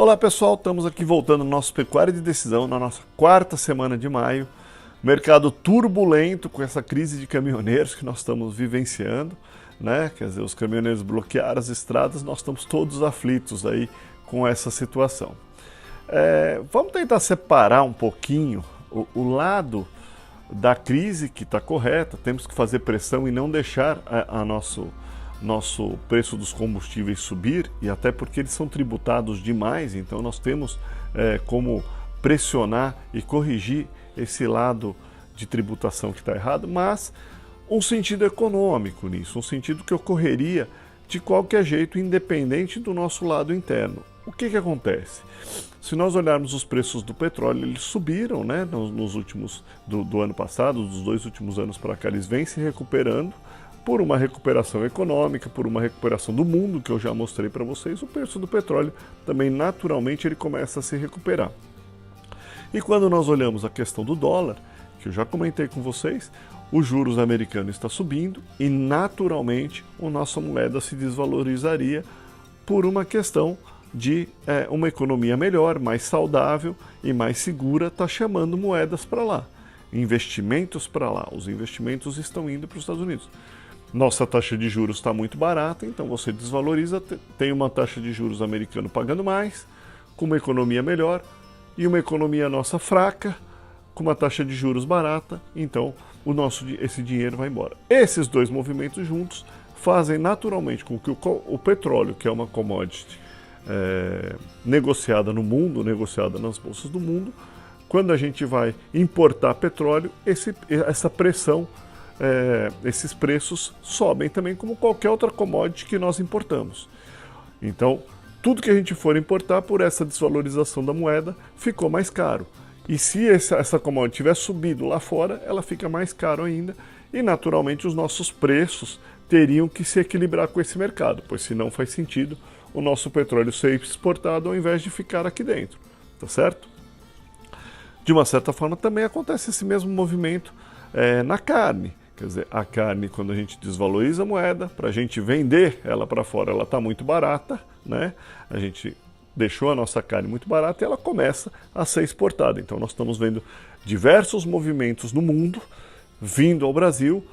Olá pessoal, estamos aqui voltando no nosso Pecuária de Decisão, na nossa quarta semana de maio. Mercado turbulento com essa crise de caminhoneiros que nós estamos vivenciando, né? Quer dizer, os caminhoneiros bloquearam as estradas, nós estamos todos aflitos aí com essa situação. Vamos tentar separar um pouquinho o lado da crise que está correta, temos que fazer pressão e não deixar nosso preço dos combustíveis subir, e até porque eles são tributados demais, então nós temos como pressionar e corrigir esse lado de tributação que está errado, mas um sentido econômico nisso, um sentido que ocorreria de qualquer jeito, independente do nosso lado interno. O que acontece? Se nós olharmos os preços do petróleo, eles subiram, né, nos últimos do ano passado, dos 2 últimos anos para cá, eles vêm se recuperando, por uma recuperação econômica, por uma recuperação do mundo, que eu já mostrei para vocês. O preço do petróleo também, naturalmente, ele começa a se recuperar. E quando nós olhamos a questão do dólar, que eu já comentei com vocês, os juros americanos está subindo e, naturalmente, a nossa moeda se desvalorizaria por uma questão de uma economia melhor, mais saudável e mais segura, está chamando moedas para lá, investimentos para lá. Os investimentos estão indo para os Estados Unidos. Nossa taxa de juros está muito barata, então você desvaloriza, tem uma taxa de juros americano pagando mais, com uma economia melhor, e uma economia nossa fraca, com uma taxa de juros barata, então esse dinheiro vai embora. Esses dois movimentos juntos fazem naturalmente com que o petróleo, que é uma commodity negociada no mundo, negociada nas bolsas do mundo, quando a gente vai importar petróleo, essa pressão, esses preços sobem também, como qualquer outra commodity que nós importamos. Então, tudo que a gente for importar, por essa desvalorização da moeda, ficou mais caro. E se essa commodity tiver subido lá fora, ela fica mais caro ainda, e naturalmente os nossos preços teriam que se equilibrar com esse mercado, pois senão faz sentido o nosso petróleo ser exportado ao invés de ficar aqui dentro, tá certo? De uma certa forma também acontece esse mesmo movimento na carne. Quer dizer, a carne, quando a gente desvaloriza a moeda, para a gente vender ela para fora, ela está muito barata, né? A gente deixou a nossa carne muito barata e ela começa a ser exportada. Então nós estamos vendo diversos movimentos no mundo vindo ao Brasil,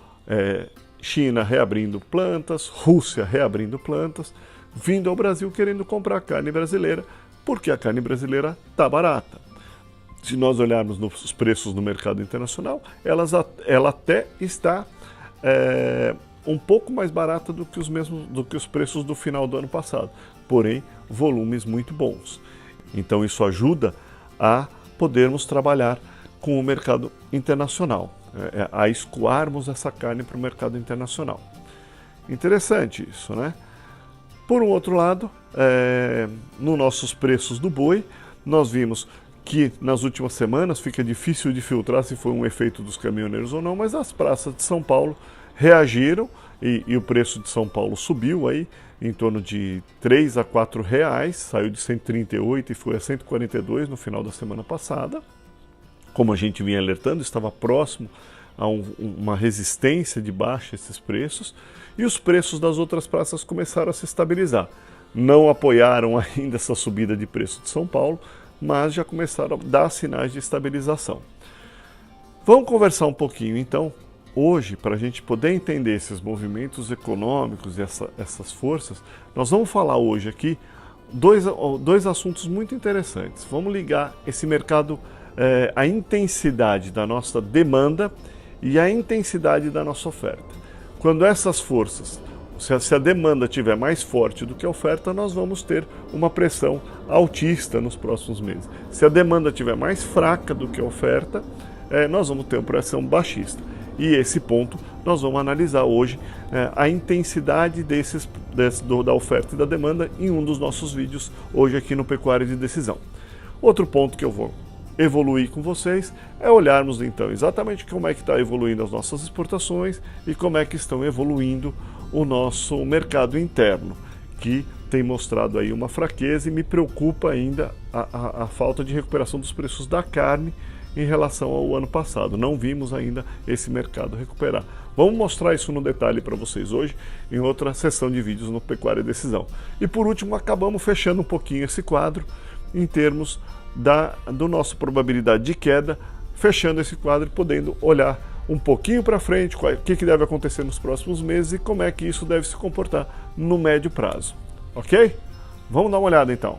China reabrindo plantas, Rússia reabrindo plantas, vindo ao Brasil querendo comprar carne brasileira, porque a carne brasileira está barata. Se nós olharmos nos preços no mercado internacional, ela até está um pouco mais barata do que os preços do final do ano passado, porém volumes muito bons. Então isso ajuda a podermos trabalhar com o mercado internacional, a escoarmos essa carne para o mercado internacional. Interessante isso, né? Por um outro lado, nos nossos preços do boi, nós vimos que nas últimas semanas fica difícil de filtrar se foi um efeito dos caminhoneiros ou não, mas as praças de São Paulo reagiram e o preço de São Paulo subiu aí em torno de 3 a 4 reais, saiu de 138 e foi a 142 no final da semana passada. Como a gente vinha alertando, estava próximo a uma resistência de baixa esses preços, e os preços das outras praças começaram a se estabilizar. Não apoiaram ainda essa subida de preço de São Paulo, mas já começaram a dar sinais de estabilização. Vamos conversar um pouquinho, então, hoje, para a gente poder entender esses movimentos econômicos e essas forças, nós vamos falar hoje aqui dois assuntos muito interessantes. Vamos ligar esse mercado, a intensidade da nossa demanda e a intensidade da nossa oferta. Quando essas forças, se a demanda estiver mais forte do que a oferta, nós vamos ter uma pressão altista nos próximos meses. Se a demanda estiver mais fraca do que a oferta, nós vamos ter uma pressão baixista. E esse ponto nós vamos analisar hoje, a intensidade da oferta e da demanda em um dos nossos vídeos hoje aqui no Pecuária de Decisão. Outro ponto que eu vou evoluir com vocês é olharmos então exatamente como é que está evoluindo as nossas exportações e como é que estão evoluindo o nosso mercado interno, que tem mostrado aí uma fraqueza, e me preocupa ainda a falta de recuperação dos preços da carne em relação ao ano passado. Não vimos ainda esse mercado recuperar. Vamos mostrar isso no detalhe para vocês hoje em outra sessão de vídeos no Pecuária e Decisão. E por último, acabamos fechando um pouquinho esse quadro em termos do nosso probabilidade de queda, fechando esse quadro e podendo olhar um pouquinho para frente, o que deve acontecer nos próximos meses e como é que isso deve se comportar no médio prazo. Ok? Vamos dar uma olhada então.